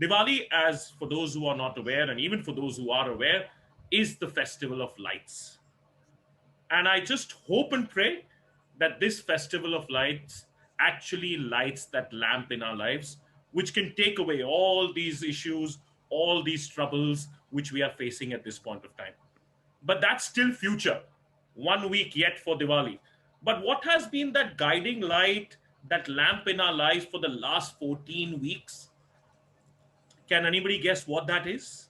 Diwali, as for those who are not aware, and even for those who are aware, is the festival of lights. And I just hope and pray that this festival of lights actually lights that lamp in our lives, which can take away all these issues, all these troubles which we are facing at this point of time. But that's still future. 1 week yet for Diwali. But what has been that guiding light, that lamp in our lives for the last 14 weeks? Can anybody guess what that is?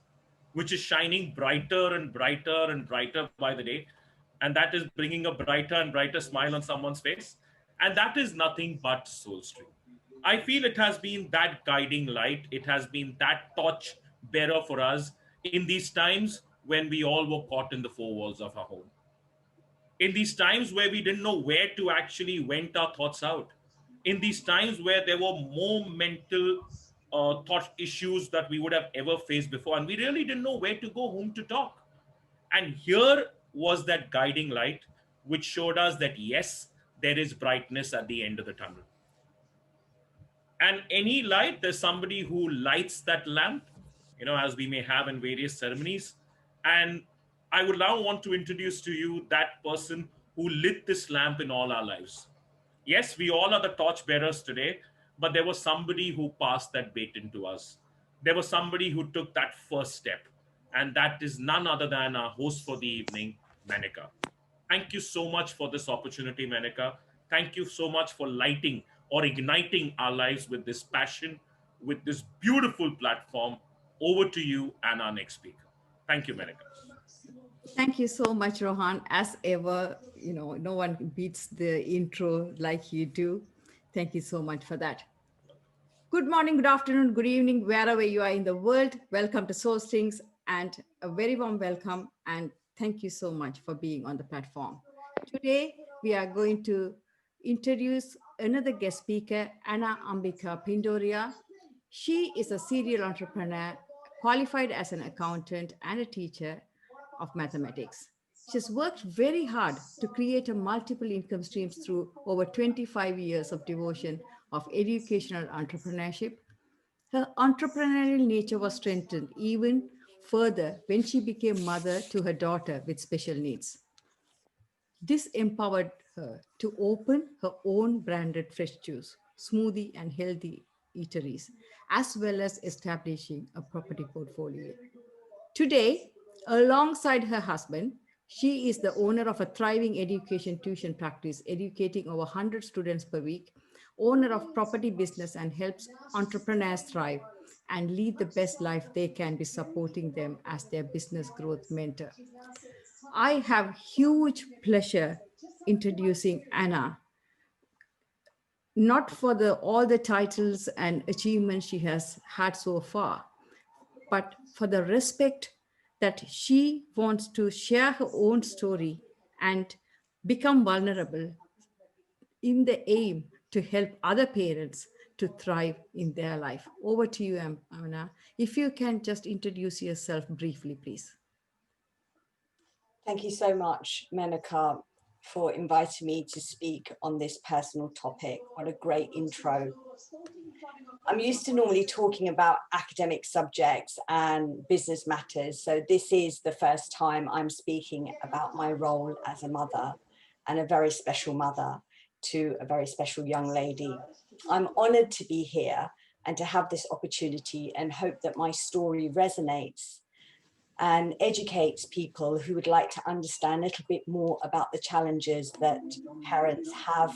Which is shining brighter and brighter and brighter by the day. And that is bringing a brighter and brighter smile on someone's face. And that is nothing but SoulStream. I feel it has been that guiding light. It has been that torch bearer for us in these times when we all were caught in the four walls of our home. In these times where we didn't know where to actually vent our thoughts out, in these times where there were more mental thought issues that we would have ever faced before, and we really didn't know where to go, whom to talk. And here was that guiding light which showed us that yes, there is brightness at the end of the tunnel. And any light, there's somebody who lights that lamp, as we may have in various ceremonies. And I would now want to introduce to you that person who lit this lamp in all our lives. Yes, we all are the torch bearers today, but there was somebody who passed that baton to us. There was somebody who took that first step, and that is none other than our host for the evening, Menaca. Thank you so much for this opportunity, Menaca. Thank you so much for lighting or igniting our lives with this passion, with this beautiful platform. Over to you and our next speaker. Thank you, Menaca. Thank you so much, Rohan. As ever, no one beats the intro like you do. Thank you so much for that. Good morning, good afternoon, good evening, wherever you are in the world. Welcome to Soul Strings and a very warm welcome. And thank you so much for being on the platform. Today, we are going to introduce another guest speaker, Ana Ambika Pindoria. She is a serial entrepreneur, qualified as an accountant and a teacher of mathematics. She's worked very hard to create a multiple income streams through over 25 years of devotion of educational entrepreneurship. Her entrepreneurial nature was strengthened even further when she became mother to her daughter with special needs. This empowered her to open her own branded fresh juice, smoothie, and healthy eateries, as well as establishing a property portfolio. Today, alongside her husband, she is the owner of a thriving education tuition practice, educating over 100 students per week, owner of property business, and helps entrepreneurs thrive and lead the best life they can be, supporting them as their business growth mentor. I have huge pleasure introducing Anna, not for the all the titles and achievements she has had so far, but for the respect that she wants to share her own story and become vulnerable in the aim to help other parents to thrive in their life. Over to you, Amna. If you can just introduce yourself briefly, please. Thank you so much, Menaca, for inviting me to speak on this personal topic. What a great intro. I'm used to normally talking about academic subjects and business matters. So this is the first time I'm speaking about my role as a mother, and a very special mother to a very special young lady. I'm honored to be here and to have this opportunity, and hope that my story resonates and educates people who would like to understand a little bit more about the challenges that parents have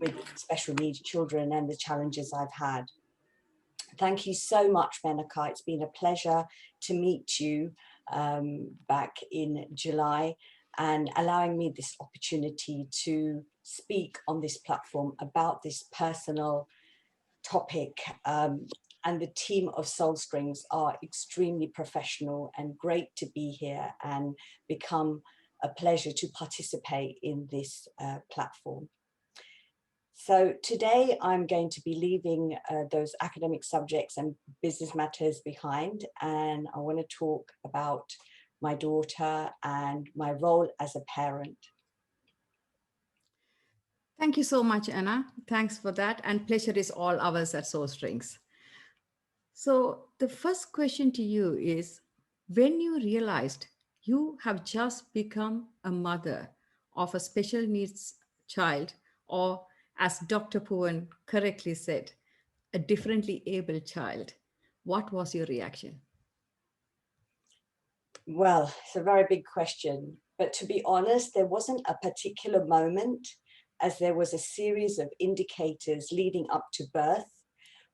with special needs children and the challenges I've had. Thank you so much, Menaca. It's been a pleasure to meet you back in July, and allowing me this opportunity to speak on this platform about this personal topic. And the team of Soul Strings are extremely professional, and great to be here and become a pleasure to participate in this platform. So today I'm going to be leaving those academic subjects and business matters behind, and I want to talk about my daughter and my role as a parent. Thank you so much, Anna. Thanks for that. And pleasure is all ours at Soul Strings. So the first question to you is, when you realized you have just become a mother of a special needs child, or as Dr. Puvan correctly said, a differently able child, what was your reaction? Well, it's a very big question, but to be honest, there wasn't a particular moment, as there was a series of indicators leading up to birth,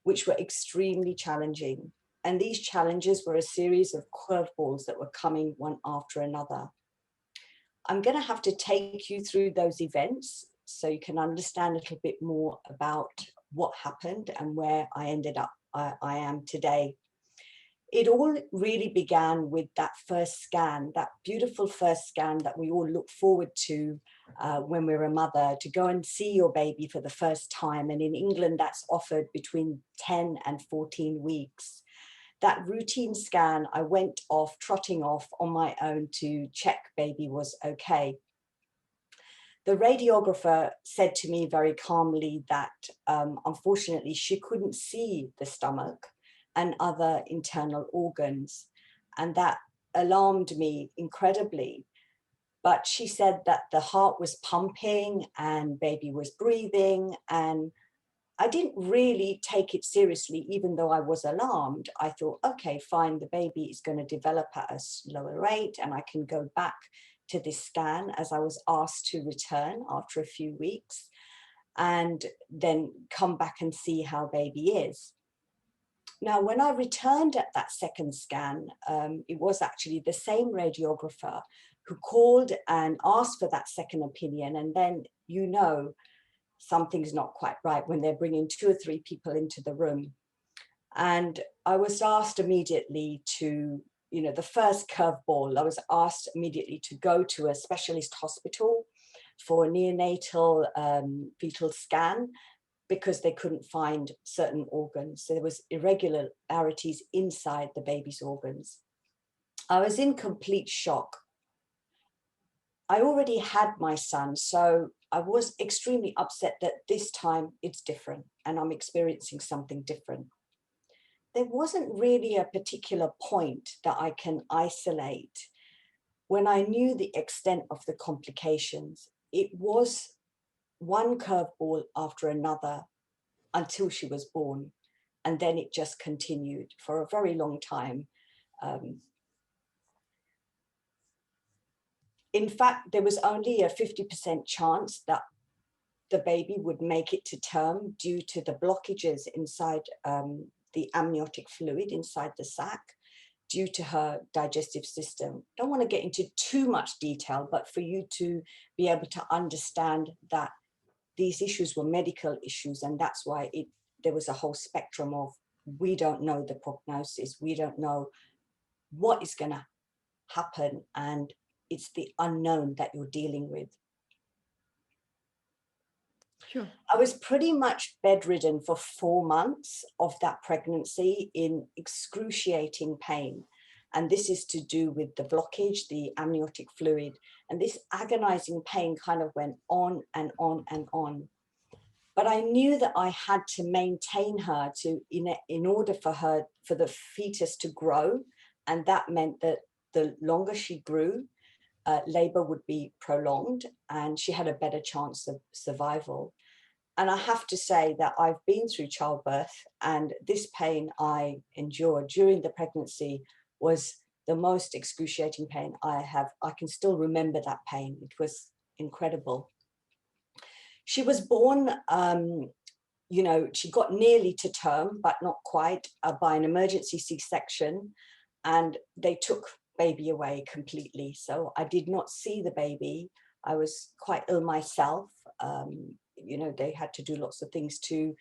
which were extremely challenging. And these challenges were a series of curveballs that were coming one after another. I'm going to have to take you through those events so you can understand a little bit more about what happened and where I ended up, I am today. It all really began with that first scan, that beautiful first scan that we all look forward to when we're a mother, to go and see your baby for the first time. And in England, that's offered between 10 and 14 weeks. That routine scan, I went off, trotting off on my own to check baby was okay. The radiographer said to me very calmly that unfortunately she couldn't see the stomach and other internal organs. And that alarmed me incredibly. But she said that the heart was pumping and baby was breathing. And I didn't really take it seriously, even though I was alarmed. I thought, okay, fine, the baby is going to develop at a slower rate and I can go back to this scan, as I was asked to return after a few weeks and then come back and see how baby is. Now, when I returned at that second scan, it was actually the same radiographer who called and asked for that second opinion. And then, you know, something's not quite right when they're bringing 2 or 3 people into the room. And I was asked immediately to, you know, the first curveball, I was asked immediately to go to a specialist hospital for a neonatal fetal scan, because they couldn't find certain organs. So there was irregularities inside the baby's organs. I was in complete shock. I already had my son, so I was extremely upset that this time it's different and I'm experiencing something different. There wasn't really a particular point that I can isolate. When I knew the extent of the complications, it was one curveball after another until she was born. And then it just continued for a very long time. In fact, there was only a 50% chance that the baby would make it to term due to the blockages inside the amniotic fluid inside the sac, due to her digestive system. Don't want to get into too much detail, but for you to be able to understand that these issues were medical issues, and that's why there was a whole spectrum of, we don't know the prognosis, we don't know what is going to happen, and it's the unknown that you're dealing with. Sure. I was pretty much bedridden for 4 months of that pregnancy in excruciating pain. And this is to do with the blockage, the amniotic fluid. And this agonizing pain kind of went on and on and on. But I knew that I had to maintain her in order for the fetus to grow. And that meant that the longer she grew, labor would be prolonged and she had a better chance of survival. And I have to say that I've been through childbirth, and this pain I endured during the pregnancy was the most excruciating pain I have. I can still remember that pain. It was incredible. She was born, you know, she got nearly to term, but not quite, by an emergency C-section, and they took baby away completely. So I did not see the baby. I was quite ill myself. You know, they had to do lots of things to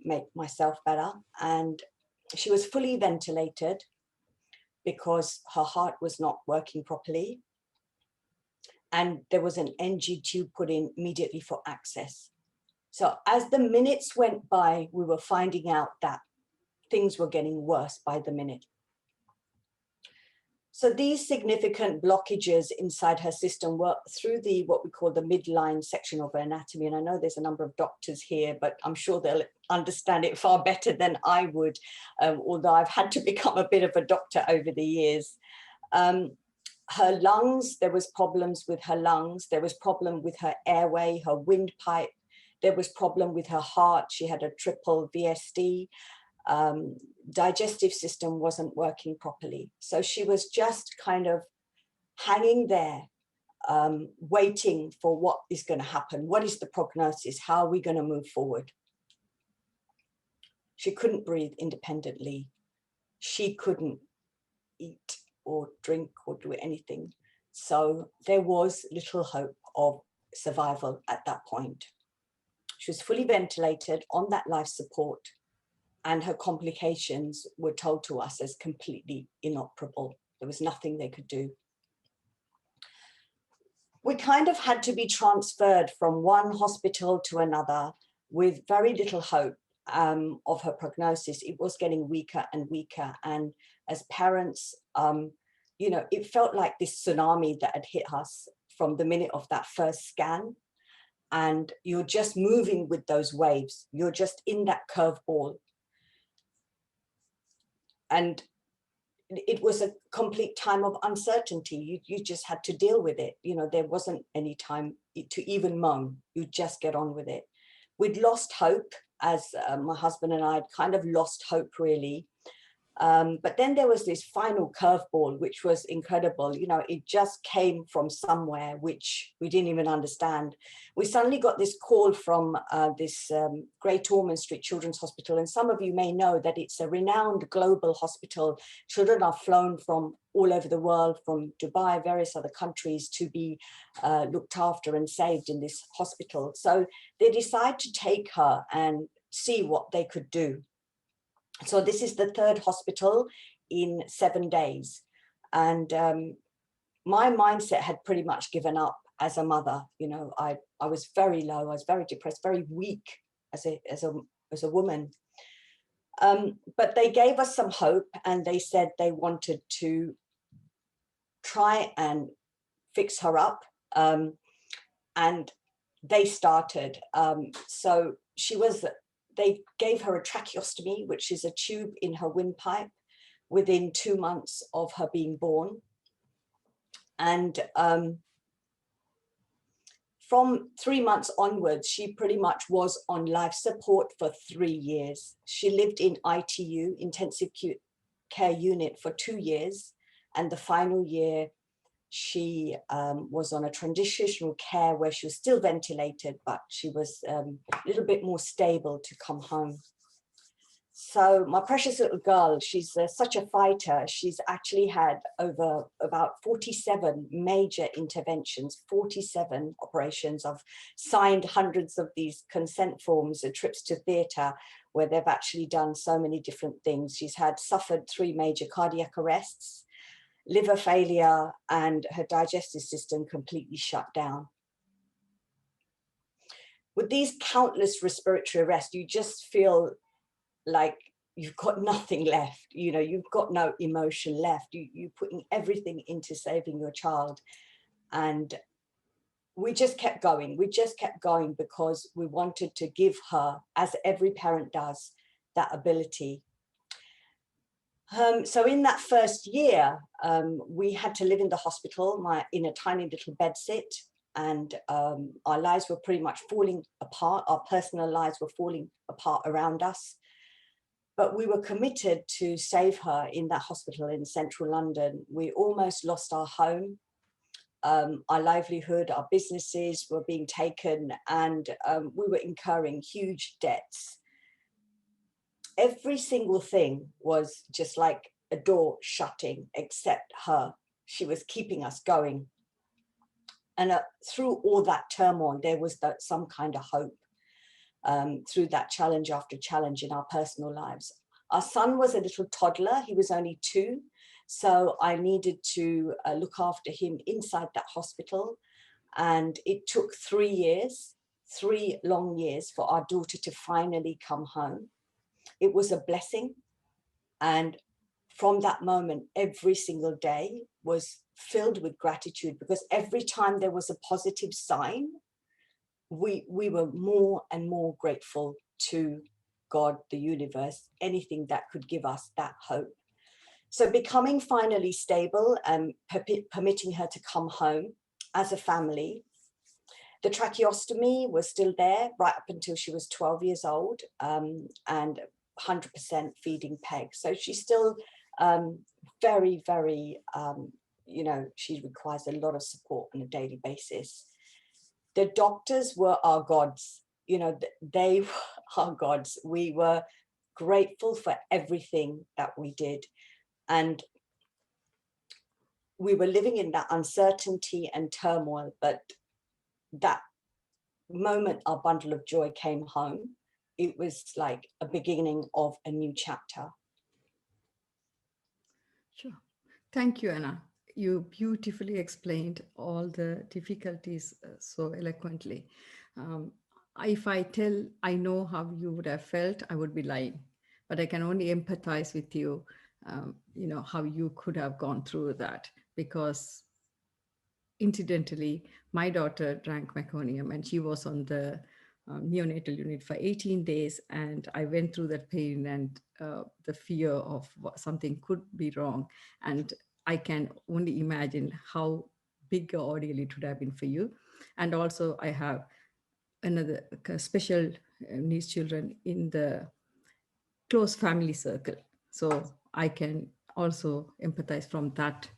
make myself better. And she was fully ventilated because her heart was not working properly. And there was an NG tube put in immediately for access. So as the minutes went by, we were finding out that things were getting worse by the minute. So these significant blockages inside her system were through the what we call the midline section of her anatomy. And I know there's a number of doctors here, but I'm sure they'll understand it far better than I would, although I've had to become a bit of a doctor over the years. Her lungs, there was problems with her lungs. There was problem with her airway, her windpipe. There was problem with her heart. She had a triple VSD. Digestive system wasn't working properly. So she was just kind of hanging there, waiting for what is going to happen. What is the prognosis? How are we going to move forward? She couldn't breathe independently. She couldn't eat or drink or do anything. So there was little hope of survival at that point. She was fully ventilated on that life support, and her complications were told to us as completely inoperable. There was nothing they could do. We kind of had to be transferred from one hospital to another with very little hope of her prognosis. It was getting weaker and weaker. And as parents, you know, it felt like this tsunami that had hit us from the minute of that first scan. And you're just moving with those waves. You're just in that curveball. And it was a complete time of uncertainty. You just had to deal with it. You know, there wasn't any time to even moan. You just get on with it. We'd lost hope, as my husband and I had kind of lost hope, really. But then there was this final curveball, which was incredible. You know, it just came from somewhere, which we didn't even understand. We suddenly got this call from this Great Ormond Street Children's Hospital. And some of you may know that it's a renowned global hospital. Children are flown from all over the world, from Dubai, various other countries, to be looked after and saved in this hospital. So they decided to take her and see what they could do. So this is the third hospital in 7 days. And my mindset had pretty much given up as a mother. You know, I was very low, I was very depressed, very weak as a woman. But they gave us some hope, and they said they wanted to try and fix her up. And they started. So they gave her a tracheostomy, which is a tube in her windpipe, within 2 months of her being born. And from 3 months onwards, she pretty much was on life support for 3 years. She lived in ITU, intensive care unit, for 2 years. And the final year, she was on a transitional care where she was still ventilated, but she was a little bit more stable to come home. So my precious little girl, she's such a fighter. She's actually had over about 47 major interventions, 47 operations. I've signed hundreds of these consent forms and trips to theatre where they've actually done so many different things. She's suffered 3 major cardiac arrests, liver failure, and her digestive system completely shut down. With these countless respiratory arrests, you just feel like you've got nothing left. You know, you've got no emotion left. You're putting everything into saving your child. And we just kept going. We just kept going because we wanted to give her, as every parent does, that ability. So in that first year, we had to live in the hospital in a tiny little bedsit, and our lives were pretty much falling apart. Our personal lives were falling apart around us. But we were committed to save her in that hospital in central London. We almost lost our home. Our livelihood, our businesses were being taken, and we were incurring huge debts. Every single thing was just like a door shutting, except her. She was keeping us going. And through all that turmoil, there was some kind of hope through that challenge after challenge in our personal lives. Our son was a little toddler. He was only 2. So I needed to look after him inside that hospital. And it took 3 years, 3 long years, for our daughter to finally come home. It was a blessing. And from that moment, every single day was filled with gratitude, because every time there was a positive sign, we were more and more grateful to God, the universe, anything that could give us that hope. So becoming finally stable and permitting her to come home as a family. The tracheostomy was still there right up until she was 12 years old, and 100% feeding peg. So she's still very, very, you know, she requires a lot of support on a daily basis. The doctors were our gods, you know, they were our gods. We were grateful for everything that we did. And we were living in that uncertainty and turmoil, but that moment our bundle of joy came home, it was like a beginning of a new chapter. Sure. Thank you, Anna. You beautifully explained all the difficulties so eloquently. If I tell I know how you would have felt, I would be lying. But I can only empathize with you, you know, how you could have gone through that. Because incidentally, my daughter drank meconium and she was on the neonatal unit for 18 days. And I went through that pain and the fear of something could be wrong. And I can only imagine how big a ordeal it would have been for you. And also I have another special needs children in the close family circle. So I can also empathize from that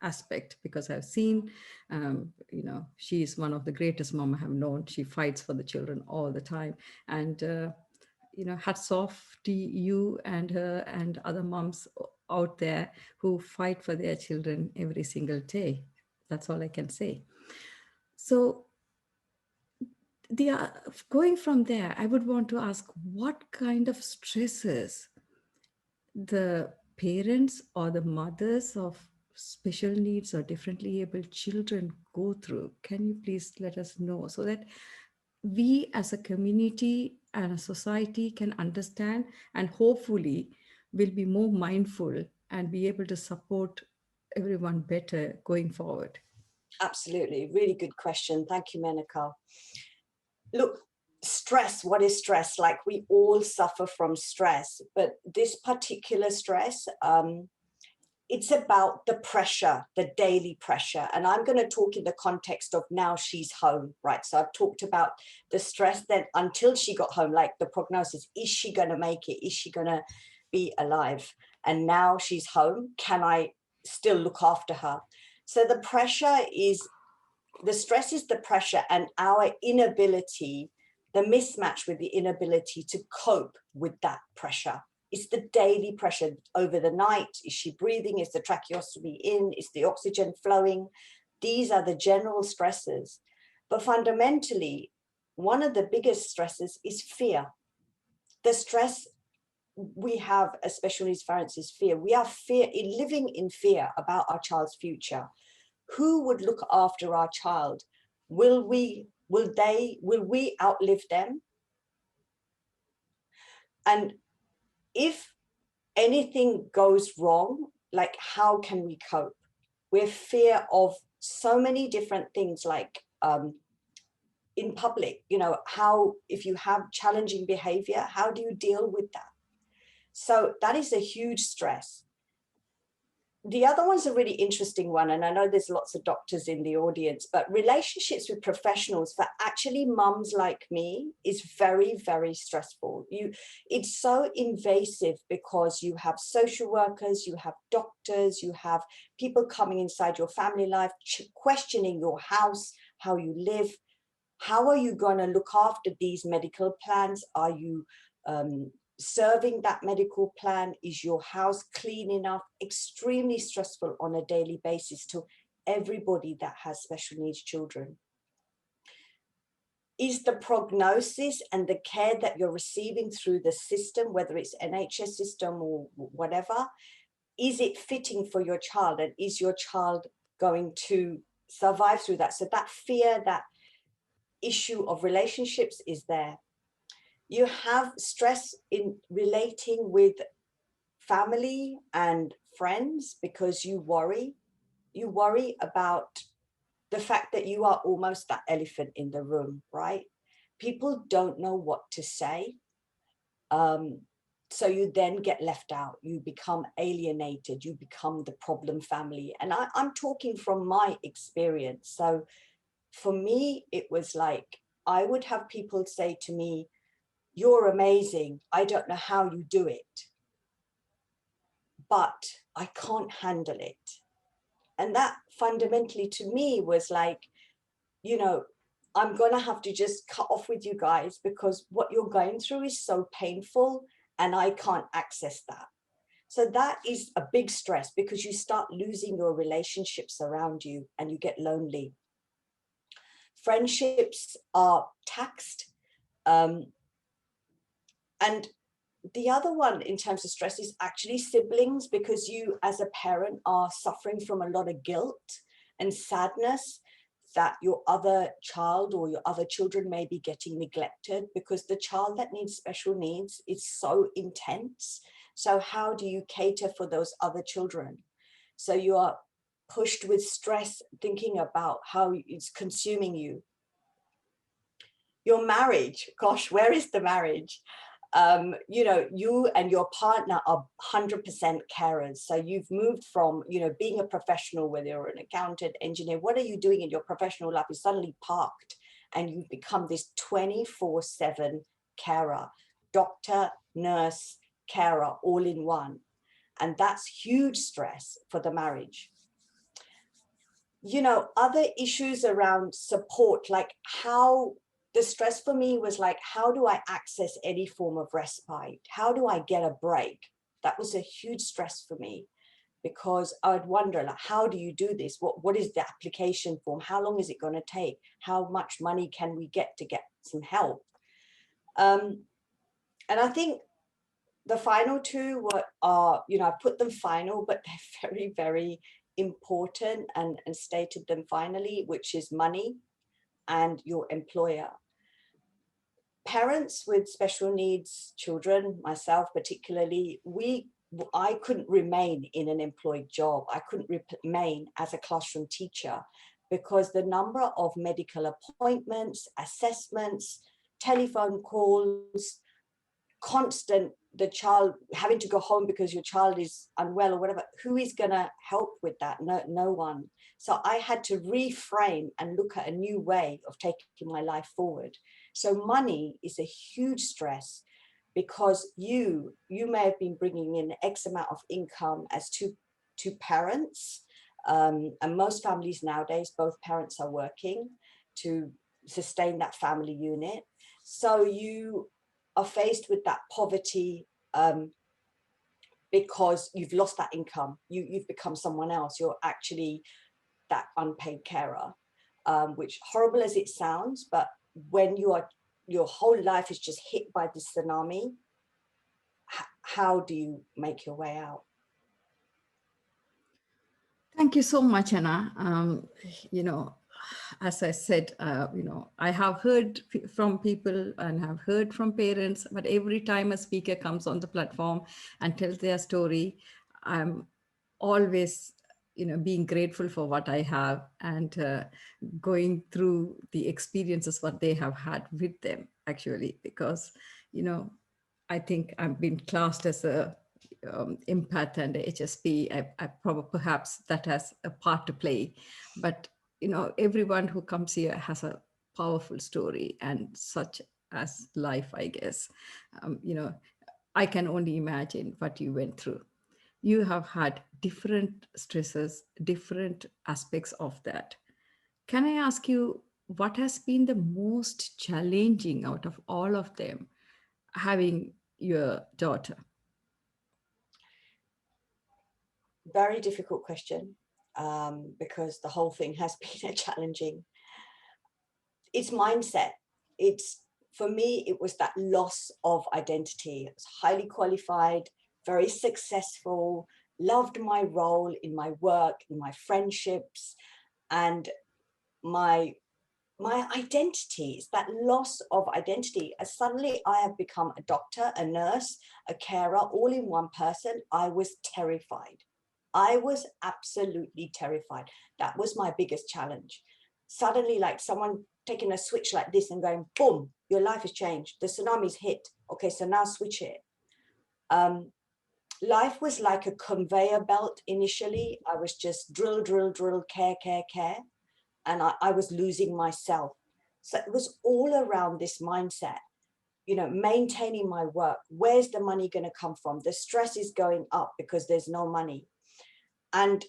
aspect, because I've seen, you know, she is one of the greatest mom I have known. She fights for the children all the time. And, you know, hats off to you and her and other moms out there who fight for their children every single day. That's all I can say. So going from there, I would want to ask what kind of stresses the parents or the mothers of special needs or differently able children go through. Can you please let us know, so that we as a community and a society can understand and hopefully will be more mindful and be able to support everyone better going forward? Absolutely, really good question. Thank you, Menaca. Look, stress, what is stress? Like, we all suffer from stress, but this particular stress, it's about the pressure, the daily pressure. And I'm going to talk in the context of now she's home, right? So I've talked about the stress then until she got home, like the prognosis, is she going to make it? Is she going to be alive? And now she's home, can I still look after her? So the pressure is, the stress is the pressure, and our inability, the mismatch with the inability to cope with that pressure. It's the daily pressure over the night. Is she breathing? Is the tracheostomy in? Is the oxygen flowing? These are the general stresses. But fundamentally, one of the biggest stresses is fear. The stress we have as special needs parents is fear. We are living in fear about our child's future. Who would look after our child? Will we outlive them? And if anything goes wrong, like, how can we cope? We're fear of so many different things, like in public, you know, how, if you have challenging behavior, how do you deal with that? So that is a huge stress. The other one's a really interesting one, and I know there's lots of doctors in the audience, but relationships with professionals for actually mums like me is very, very stressful. It's so invasive, because you have social workers, you have doctors, you have people coming inside your family life, questioning your house, how you live. How are you going to look after these medical plans? Are you serving that medical plan? Is your house clean enough? Extremely stressful on a daily basis to everybody that has special needs children. Is the prognosis and the care that you're receiving through the system, whether it's NHS system or whatever, is it fitting for your child? And is your child going to survive through that? So that fear, that issue of relationships is there. You have stress in relating with family and friends because you worry. You worry about the fact that you are almost that elephant in the room, right? People don't know what to say. So you then get left out, you become alienated, you become the problem family. And I'm talking from my experience. So for me, it was like, I would have people say to me, "You're amazing. I don't know how you do it, but I can't handle it." And that fundamentally to me was like, you know, I'm going to have to just cut off with you guys because what you're going through is so painful and I can't access that. So that is a big stress because you start losing your relationships around you and you get lonely. Friendships are taxed. And the other one in terms of stress is actually siblings, because you as a parent are suffering from a lot of guilt and sadness that your other child or your other children may be getting neglected, because the child that needs special needs is so intense. So how do you cater for those other children? So you are pushed with stress, thinking about how it's consuming you. Your marriage, gosh, where is the marriage? You know, you and your partner are 100% carers. So you've moved from, you know, being a professional, whether you're an accountant, engineer, what are you doing in your professional life is suddenly parked and you've become this 24/7 carer, doctor, nurse, carer, all in one. And that's huge stress for the marriage. You know, other issues around support, like how the stress for me was like, how do I access any form of respite? How do I get a break? That was a huge stress for me, because I would wonder, like, how do you do this? What is the application form? How long is it going to take? How much money can we get to get some help? And I think the final two are, you know, I put them final, but they're very, very important, and stated them finally, which is money and your employer. Parents with special needs children, myself particularly, I couldn't remain in an employed job. I couldn't remain as a classroom teacher because the number of medical appointments, assessments, telephone calls, constant, the child having to go home because your child is unwell or whatever, who is going to help with that? No one. So I had to reframe and look at a new way of taking my life forward. So money is a huge stress, because you may have been bringing in X amount of income as two parents, and most families nowadays, both parents are working to sustain that family unit. So you are faced with that poverty, because you've lost that income. You've become someone else. You're actually that unpaid carer, which, horrible as it sounds, but when your whole life is just hit by this tsunami, how do you make your way out? Thank you so much, Anna. You know, as I said, you know, I have heard from people and have heard from parents, but every time a speaker comes on the platform and tells their story, I'm always, you know, being grateful for what I have, and going through the experiences what they have had with them, actually, because, you know, I think I've been classed as a empath and HSP. I probably, perhaps that has a part to play, but you know, everyone who comes here has a powerful story, and such as life, I guess. You know, I can only imagine what you went through. You have had different stresses, different aspects of that. Can I ask you, what has been the most challenging out of all of them, having your daughter? Very difficult question, because the whole thing has been a challenging. It's mindset. It's, for me, it was that loss of identity. I was highly qualified, very successful, loved my role in my work, in my friendships, and my my identity, it's that loss of identity. As suddenly I have become a doctor, a nurse, a carer, all in one person. I was terrified. I was absolutely terrified. That was my biggest challenge. Suddenly, like someone taking a switch like this and going, boom, your life has changed. The tsunami's hit. Okay, so now switch it. Life was like a conveyor belt initially. I was just drill, drill, drill, care, care, care. And I was losing myself. So it was all around this mindset, you know, maintaining my work. Where's the money going to come from? The stress is going up because there's no money. And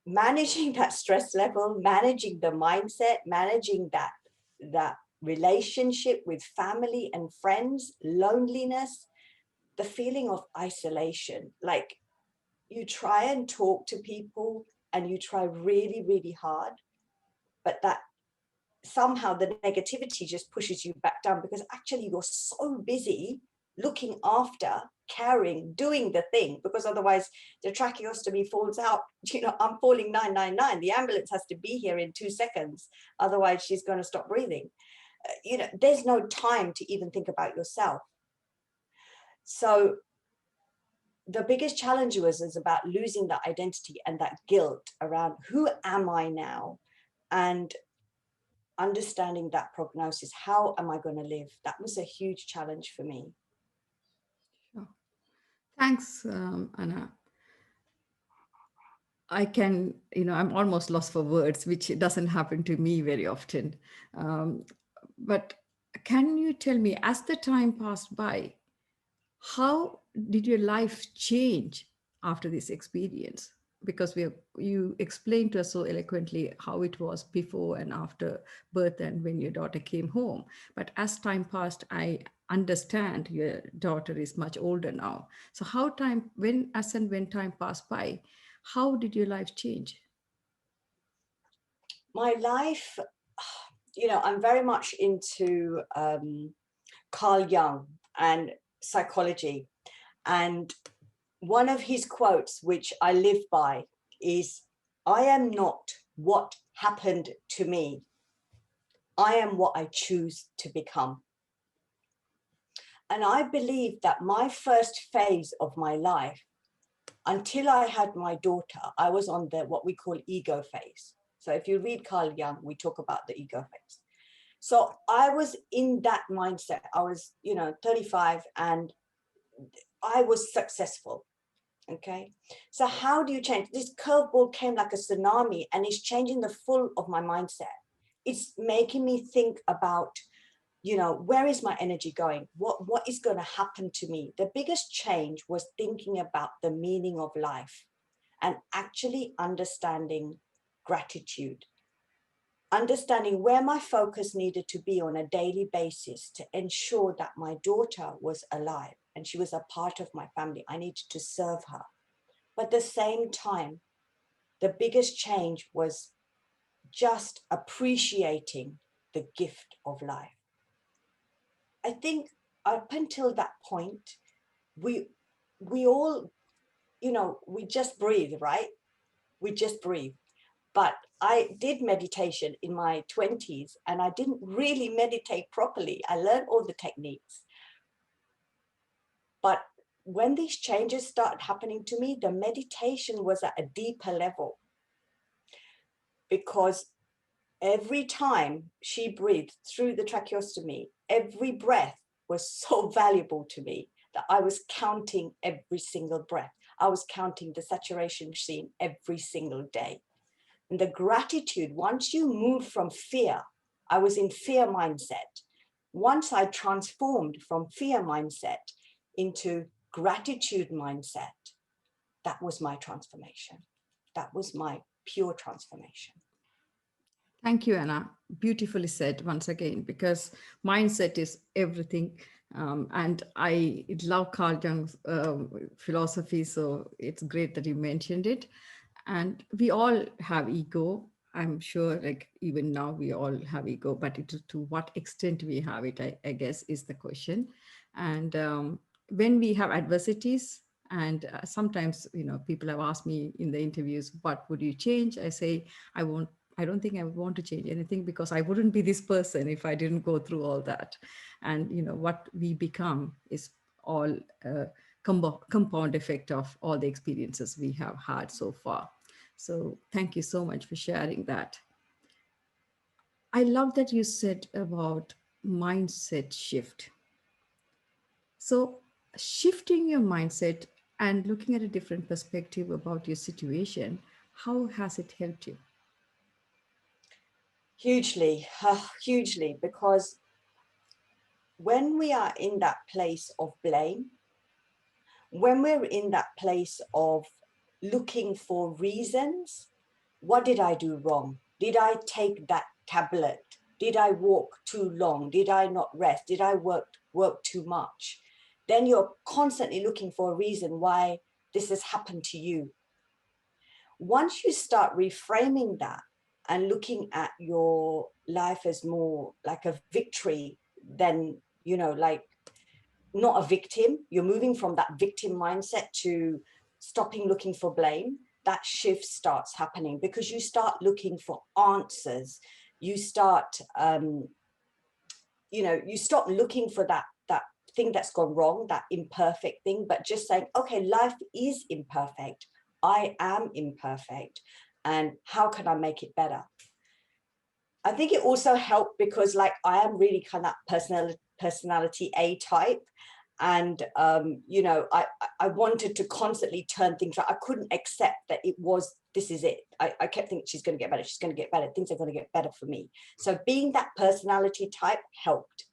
managing that stress level, managing the mindset, managing that relationship with family and friends, loneliness, the feeling of isolation. Like you try and talk to people and you try really, really hard, but that somehow the negativity just pushes you back down because actually you're so busy looking after, carrying, doing the thing, because otherwise the tracheostomy falls out. You know, I'm falling 999. The ambulance has to be here in 2 seconds. Otherwise she's going to stop breathing. You know, there's no time to even think about yourself. So the biggest challenge is about losing that identity and that guilt around who am I now? And understanding that prognosis, how am I going to live? That was a huge challenge for me. Sure. Thanks, Anna. I can, I'm almost lost for words, which doesn't happen to me very often. Um, but can you tell me, as the time passed by, how did your life change after this experience? Because you explained to us so eloquently how it was before and after birth and when your daughter came home. But as time passed, I understand your daughter is much older now. So when time passed by, how did your life change? My life, you know, I'm very much into Carl Jung and psychology. And one of his quotes, which I live by, is, I am not what happened to me. I am what I choose to become. And I believe that my first phase of my life, until I had my daughter, I was on the what we call ego phase. So if you read Carl Jung, we talk about the ego phase. So I was in that mindset. I was, 35 and I was successful. Okay. So how do you change? This curveball came like a tsunami and it's changing the full of my mindset. It's making me think about, where is my energy going? What is going to happen to me? The biggest change was thinking about the meaning of life and actually understanding gratitude, understanding where my focus needed to be on a daily basis to ensure that my daughter was alive and she was a part of my family. I needed to serve her. But at the same time, the biggest change was just appreciating the gift of life. I think up until that point, we all, we just breathe, right? We just breathe. But I did meditation in my 20s and I didn't really meditate properly. I learned all the techniques. But when these changes started happening to me, the meditation was at a deeper level, because every time she breathed through the tracheostomy, every breath was so valuable to me that I was counting every single breath. I was counting the saturation scene every single day. And the gratitude, once you move from fear, I was in fear mindset. Once I transformed from fear mindset into gratitude mindset, that was my transformation. That was my pure transformation. Thank you, Anna. Beautifully said once again, because mindset is everything. And I love Carl Jung's philosophy, so it's great that you mentioned it. And we all have ego. I'm sure, like even now, we all have ego, but to what extent we have it, I guess, is the question. And when we have adversities, and sometimes, people have asked me in the interviews, what would you change? I say, I won't I don't think I would want to change anything, because I wouldn't be this person if I didn't go through all that. And what we become is all compound effect of all the experiences we have had so far. So thank you so much for sharing that. I love that you said about mindset shift. So shifting your mindset and looking at a different perspective about your situation, how has it helped you? Hugely, hugely, because when we are in that place of blame, when we're in that place of looking for reasons, what did I do wrong? Did I take that tablet? Did I walk too long? Did I not rest? Did I work too much? Then you're constantly looking for a reason why this has happened to you. Once you start reframing that and looking at your life as more like a victory than, like not a victim, you're moving from that victim mindset to stopping looking for blame. That shift starts happening because you start looking for answers. You start, you stop looking for that thing that's gone wrong, that imperfect thing, but just saying, okay, life is imperfect. I am imperfect. And how can I make it better? I think it also helped because like I am really kind of personality A type. And, I wanted to constantly turn things around. I couldn't accept that this is it. I kept thinking she's going to get better. She's going to get better. Things are going to get better for me. So being that personality type helped.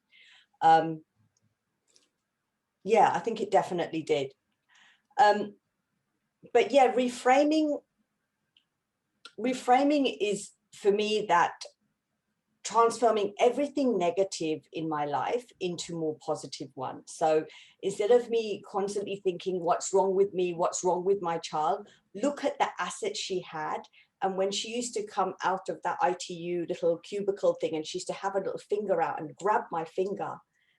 Yeah, I think it definitely did. But yeah, reframing is for me that transforming everything negative in my life into more positive ones. So instead of me constantly thinking what's wrong with me, what's wrong with my child, look at the assets she had. And when she used to come out of that ITU little cubicle thing and she used to have a little finger out and grab my finger,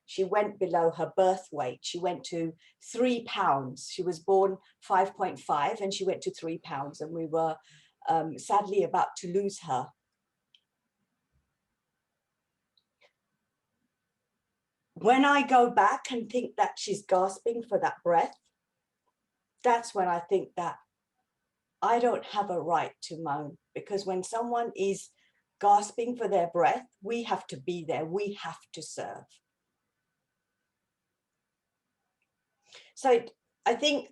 she went below her birth weight. She went to 3 pounds. She was born 5.5 and she went to 3 pounds, and we were sadly about to lose her. When I go back and think that she's gasping for that breath, that's when I think that I don't have a right to moan, because when someone is gasping for their breath, we have to be there. We have to serve. So I think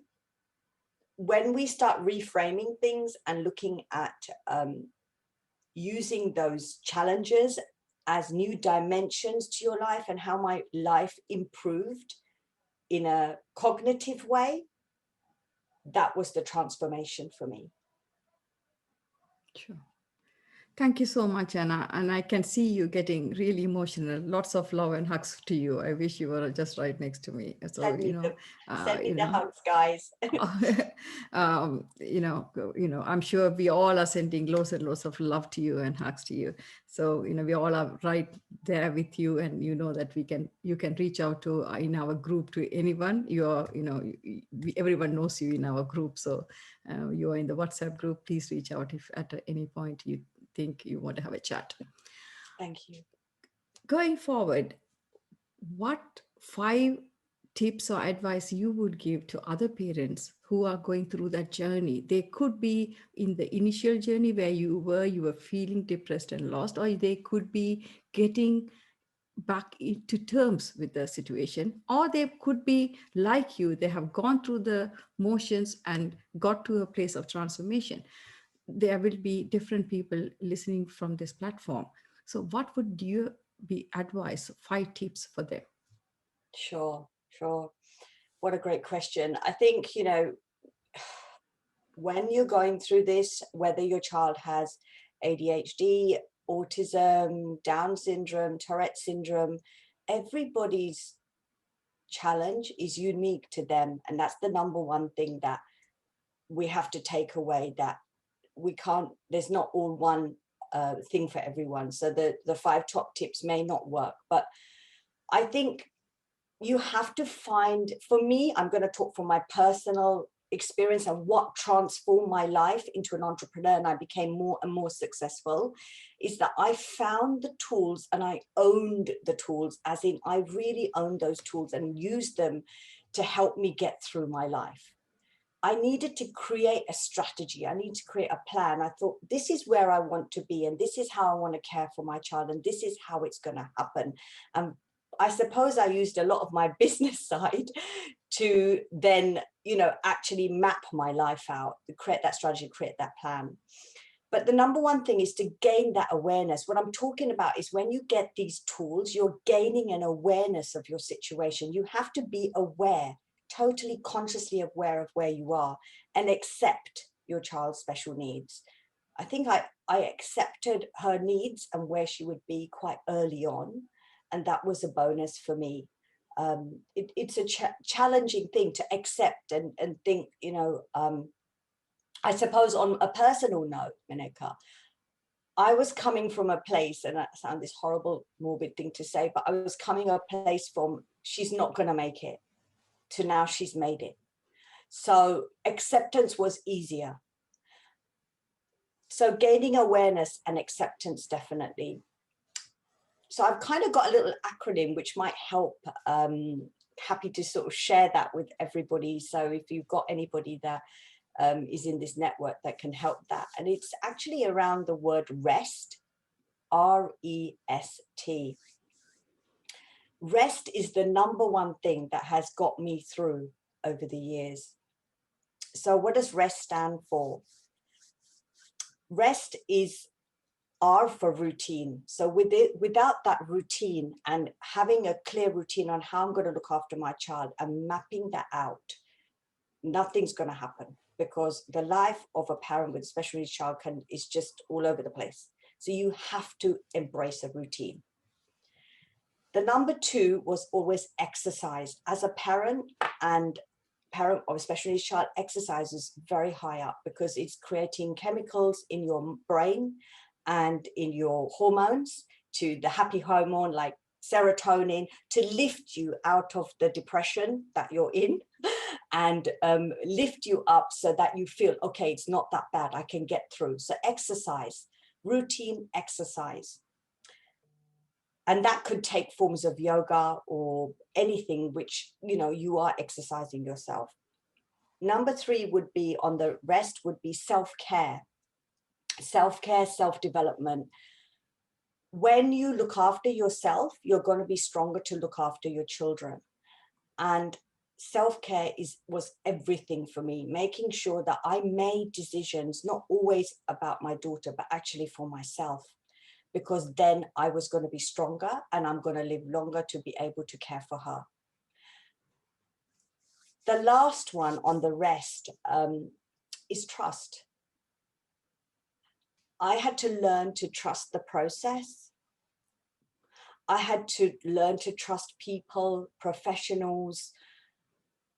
when we start reframing things and looking at using those challenges as new dimensions to your life and how my life improved in a cognitive way, that was the transformation for me. Sure. Thank you so much, Anna. And I can see you getting really emotional. Lots of love and hugs to you. I wish you were just right next to me. So, Send me the hugs, guys. I'm sure we all are sending loads and loads of love to you and hugs to you. So, we all are right there with you, and that you can reach out to in our group to anyone. Everyone knows you in our group. So you are in the WhatsApp group. Please reach out if at any point you think you want to have a chat. Thank you. Going forward, what 5 tips or advice you would give to other parents who are going through that journey? They could be in the initial journey where you were feeling depressed and lost, or they could be getting back into terms with the situation, or they could be like you, they have gone through the motions and got to a place of transformation. There will be different people listening from this platform. So what would you be advice, 5 tips for them? Sure. What a great question. I think, when you're going through this, whether your child has ADHD, autism, Down syndrome, Tourette syndrome, everybody's challenge is unique to them. And that's the number one thing that we have to take away, that there's not all one thing for everyone. So the 5 top tips may not work, but I think you have to find, for me, I'm going to talk from my personal experience and what transformed my life into an entrepreneur and I became more and more successful is that I found the tools and I owned the tools, as in I really owned those tools and used them to help me get through my life. I needed to create a strategy. I need to create a plan. I thought, this is where I want to be, and this is how I want to care for my child, and this is how it's going to happen. And I suppose I used a lot of my business side to then, actually map my life out, to create that strategy, create that plan. But the number one thing is to gain that awareness. What I'm talking about is when you get these tools, you're gaining an awareness of your situation. You have to be aware, totally consciously aware of where you are, and accept your child's special needs. I think I accepted her needs and where she would be quite early on. And that was a bonus for me. It's a challenging thing to accept and think, I suppose on a personal note, Menaca, I was coming from a place, and that sounds this horrible, morbid thing to say, but I was coming a place from she's not going to make it to now she's made it. So acceptance was easier. So gaining awareness and acceptance, definitely. So I've kind of got a little acronym which might help. Happy to sort of share that with everybody. So if you've got anybody that is in this network that can help that. And it's actually around the word rest, R-E-S-T. Rest is the number one thing that has got me through over the years. So what does rest stand for? Rest is R for routine. So without that routine and having a clear routine on how I'm going to look after my child and mapping that out, nothing's going to happen, because the life of a parent with a special needs child is just all over the place. So you have to embrace a routine. The number two was always exercise. As a parent and parent of a special needs child, exercise is very high up because it's creating chemicals in your brain and in your hormones, to the happy hormone like serotonin, to lift you out of the depression that you're in and lift you up so that you feel, okay, it's not that bad, I can get through. So exercise, routine exercise. And that could take forms of yoga or anything which, you are exercising yourself. Number three would be on the rest would be self-care. Self-care, self-development. When you look after yourself, you're going to be stronger to look after your children. And self-care was everything for me, making sure that I made decisions, not always about my daughter, but actually for myself, because then I was going to be stronger and I'm going to live longer to be able to care for her. The last one on the rest is trust. I had to learn to trust the process. I had to learn to trust people, professionals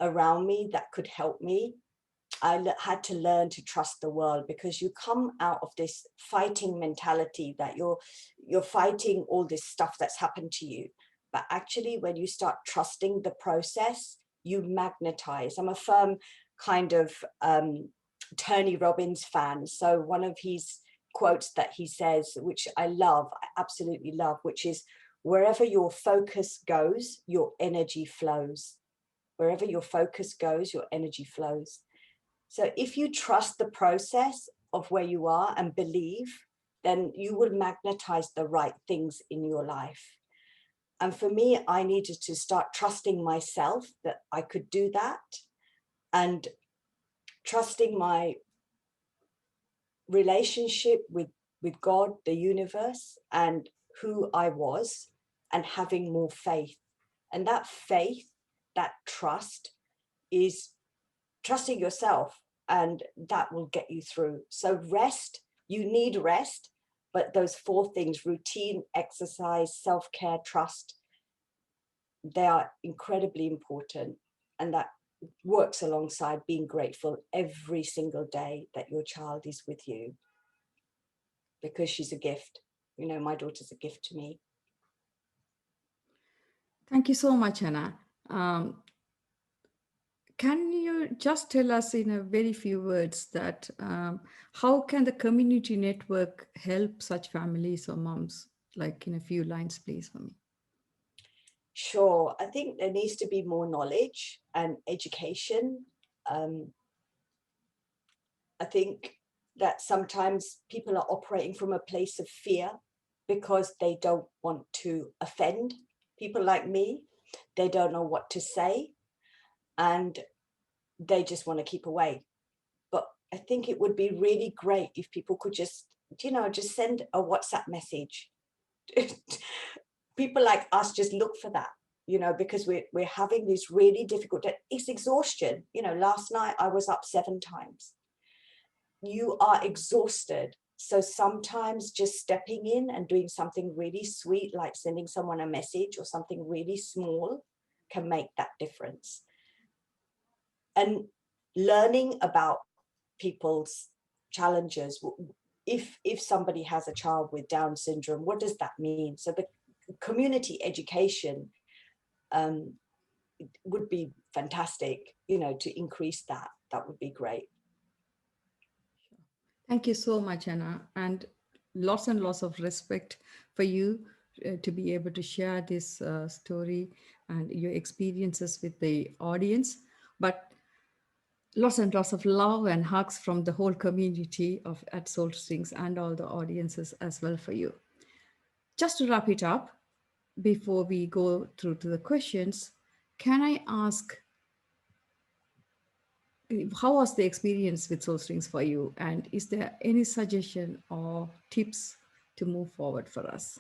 around me that could help me. I had to learn to trust the world, because you come out of this fighting mentality that you're fighting all this stuff that's happened to you. But actually, when you start trusting the process, you magnetize. I'm a firm kind of Tony Robbins fan. So one of his quotes that he says, which I love, I absolutely love, which is, wherever your focus goes, your energy flows. Wherever your focus goes, your energy flows. So if you trust the process of where you are and believe, then you will magnetize the right things in your life. And for me, I needed to start trusting myself that I could do that, and trusting my relationship with God, the universe, and who I was, and having more faith. And that faith, that trust, is trusting yourself, and that will get you through. So rest, you need rest, but those four things, routine, exercise, self-care, trust, they are incredibly important. And that works alongside being grateful every single day that your child is with you, because she's a gift. My daughter's a gift to me. Thank you so much, Ana. Can you just tell us in a very few words that how can the community network help such families or moms? Like in a few lines, please, for me. Sure. I think there needs to be more knowledge and education. I think that sometimes people are operating from a place of fear because they don't want to offend people like me. They don't know what to say and they just want to keep away. But I think it would be really great if people could just, just send a WhatsApp message. People like us just look for that, because we're having this really difficult, it's exhaustion. Last night I was up 7 times. You are exhausted. So sometimes just stepping in and doing something really sweet, like sending someone a message or something really small, can make that difference. And learning about people's challenges. If somebody has a child with Down syndrome, what does that mean? So the community education would be fantastic, to increase that. That would be great. Thank you so much, Anna, and lots of respect for you to be able to share this story and your experiences with the audience. But lots and lots of love and hugs from the whole community of at Soul Strings and all the audiences as well for you. Just to wrap it up, before we go through to the questions, can I ask, how was the experience with Soul Strings for you? And is there any suggestion or tips to move forward for us?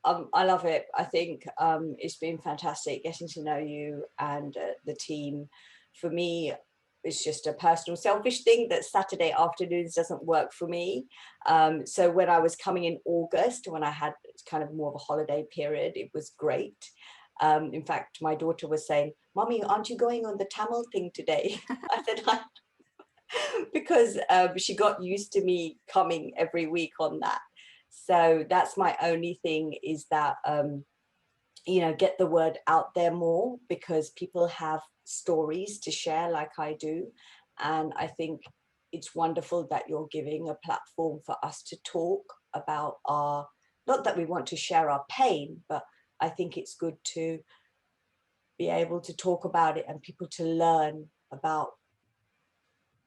I love it. I think it's been fantastic getting to know you and the team. For me, it's just a personal selfish thing that Saturday afternoons doesn't work for me. So when I was coming in August, when I had kind of more of a holiday period, it was great. In fact, my daughter was saying, "Mommy, aren't you going on the Tamil thing today?" I said, because she got used to me coming every week on that. So that's my only thing, is that, get the word out there more, because people have stories to share like I do. And I think it's wonderful that you're giving a platform for us to talk about not that we want to share our pain, but I think it's good to be able to talk about it and people to learn about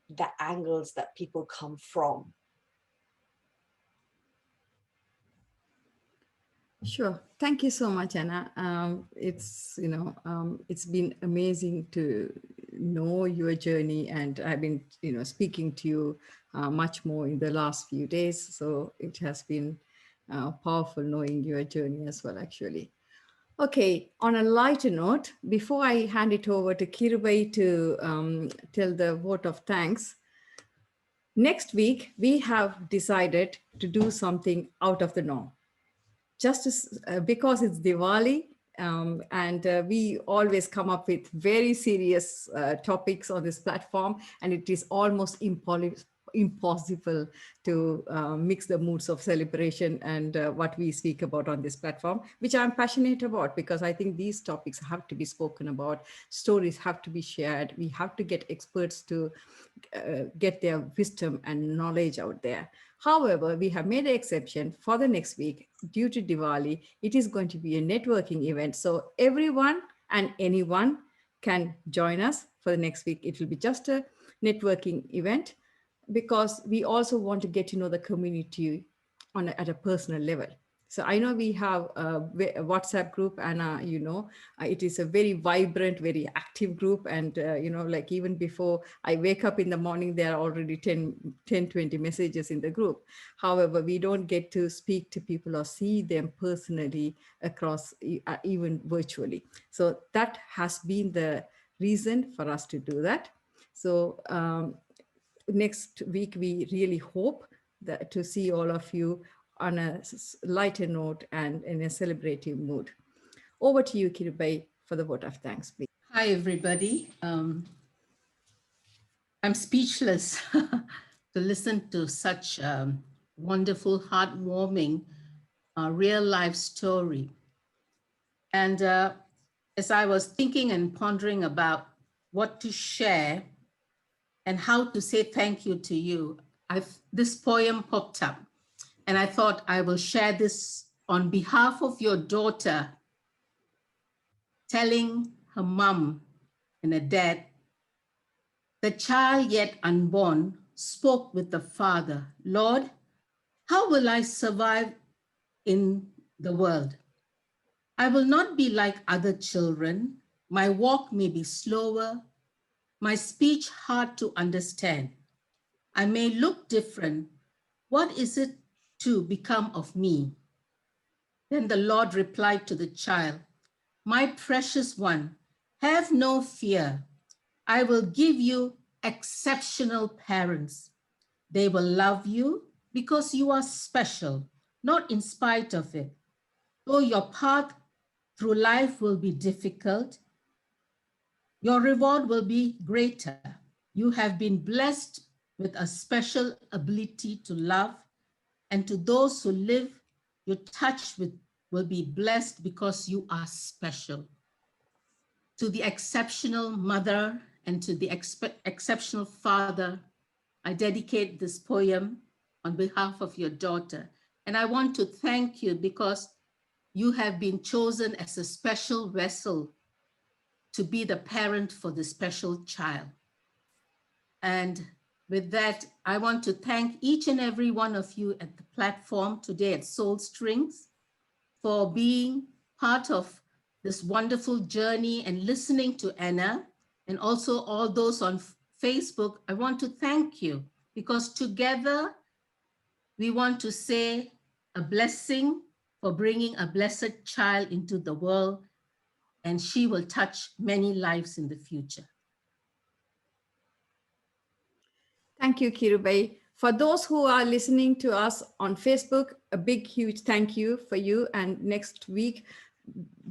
the angles that people come from. Sure. Thank you so much, Anna. It's been amazing to know your journey, and I've been, speaking to you much more in the last few days. So it has been powerful knowing your journey as well, actually. Okay, on a lighter note, before I hand it over to Kirubai to tell the vote of thanks, next week we have decided to do something out of the norm. Because it's Diwali, and we always come up with very serious topics on this platform, and it is almost impossible to mix the moods of celebration and what we speak about on this platform, which I'm passionate about, because I think these topics have to be spoken about, stories have to be shared, we have to get experts to get their wisdom and knowledge out there. However, we have made an exception for the next week due to Diwali. It is going to be a networking event. So everyone and anyone can join us for the next week. It will be just a networking event, because we also want to get to know the community at a personal level. So I know we have a WhatsApp group, and it is a very vibrant, very active group. And, like even before I wake up in the morning, there are already 20 messages in the group. However, we don't get to speak to people or see them personally across, even virtually. So that has been the reason for us to do that. So next week, we really hope that to see all of you on a lighter note and in a celebrative mood. Over to you, Kirubai, for the vote of thanks, please. Hi, everybody. I'm speechless to listen to such a wonderful, heartwarming, real life story. And as I was thinking and pondering about what to share and how to say thank you to you, this poem popped up, and I thought I will share this on behalf of your daughter, telling her mom and her dad, the child yet unborn spoke with the father, Lord, how will I survive in the world? I will not be like other children. My walk may be slower, my speech hard to understand. I may look different. What is it to become of me? Then the Lord replied to the child, my precious one, have no fear. I will give you exceptional parents. They will love you because you are special, not in spite of it. Though your path through life will be difficult, your reward will be greater. You have been blessed with a special ability to love, and to those who live your touch with will be blessed because you are special. To the exceptional mother and to the exceptional father, I dedicate this poem on behalf of your daughter. And I want to thank you because you have been chosen as a special vessel to be the parent for the special child. And with that, I want to thank each and every one of you at the platform today at Soul Strings for being part of this wonderful journey and listening to Anna, and also all those on Facebook. I want to thank you because together we want to say a blessing for bringing a blessed child into the world, and she will touch many lives in the future. Thank you, Kirubai. For those who are listening to us on Facebook, a big, huge thank you for you. And next week,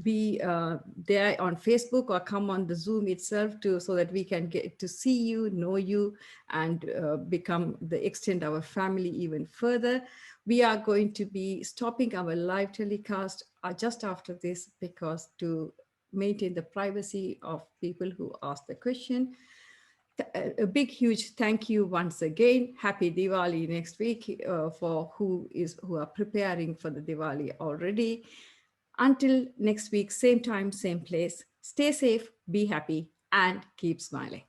be there on Facebook or come on the Zoom itself so that we can get to see you, know you, and become the extend our family even further. We are going to be stopping our live telecast just after this because to maintain the privacy of people who ask the question. A big, huge thank you once again. Happy Diwali next week for who are preparing for the Diwali already. Until next week, same time, same place. Stay safe, be happy, and keep smiling.